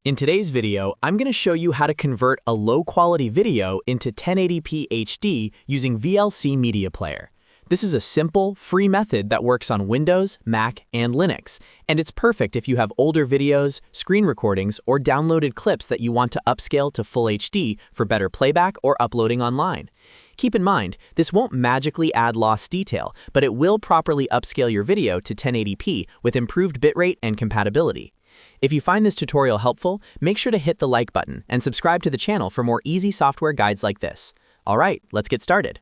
In today's video, I'm going to show you how to convert a low-quality video into 1080p HD using VLC Media Player. This is a simple, free method that works on Windows, Mac, and Linux, and it's perfect if you have older videos, screen recordings, or downloaded clips that you want to upscale to Full HD for better playback or uploading online. Keep in mind, this won't magically add lost detail, but it will properly upscale your video to 1080p with improved bitrate and compatibility. If you find this tutorial helpful, make sure to hit the like button and subscribe to the channel for more easy software guides like this. Alright, let's get started.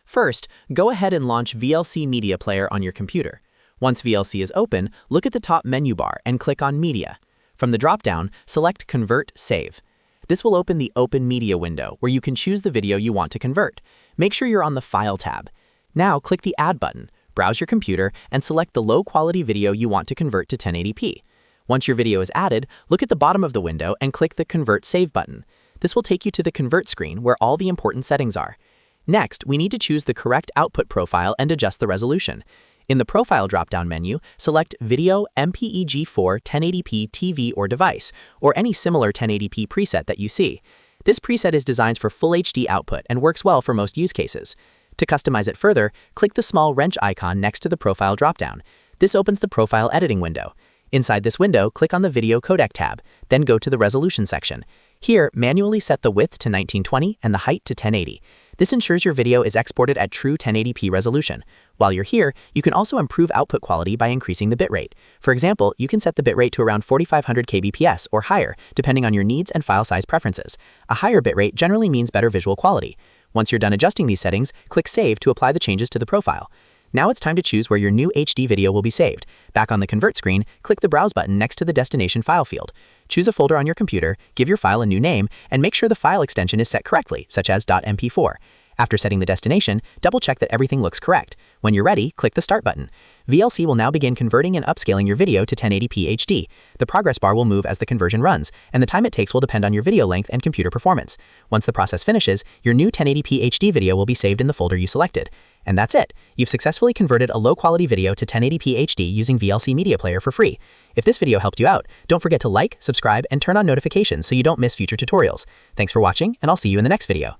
First, go ahead and launch VLC Media Player on your computer. Once VLC is open, look at the top menu bar and click on Media. From the drop-down, select Convert Save. This will open the Open Media window where you can choose the video you want to convert. Make sure you're on the File tab. Now click the Add button, browse your computer, and select the low-quality video you want to convert to 1080p. Once your video is added, look at the bottom of the window and click the Convert Save button. This will take you to the Convert screen where all the important settings are. Next, we need to choose the correct output profile and adjust the resolution. In the Profile drop-down menu, select Video MPEG-4 1080p TV or device, or any similar 1080p preset that you see. This preset is designed for Full HD output and works well for most use cases. To customize it further, click the small wrench icon next to the Profile drop-down. This opens the Profile editing window. Inside this window, click on the Video Codec tab, then go to the Resolution section. Here, manually set the width to 1920 and the height to 1080. This ensures your video is exported at true 1080p resolution. While you're here, you can also improve output quality by increasing the bitrate. For example, you can set the bitrate to around 4500 kbps or higher, depending on your needs and file size preferences. A higher bitrate generally means better visual quality. Once you're done adjusting these settings, click Save to apply the changes to the profile. Now it's time to choose where your new HD video will be saved. Back on the Convert screen, click the Browse button next to the Destination File field. Choose a folder on your computer, give your file a new name, and make sure the file extension is set correctly, such as .mp4. After setting the destination, double-check that everything looks correct. When you're ready, click the Start button. VLC will now begin converting and upscaling your video to 1080p HD. The progress bar will move as the conversion runs, and the time it takes will depend on your video length and computer performance. Once the process finishes, your new 1080p HD video will be saved in the folder you selected. And that's it. You've successfully converted a low-quality video to 1080p HD using VLC Media Player for free. If this video helped you out, don't forget to like, subscribe, and turn on notifications so you don't miss future tutorials. Thanks for watching, and I'll see you in the next video.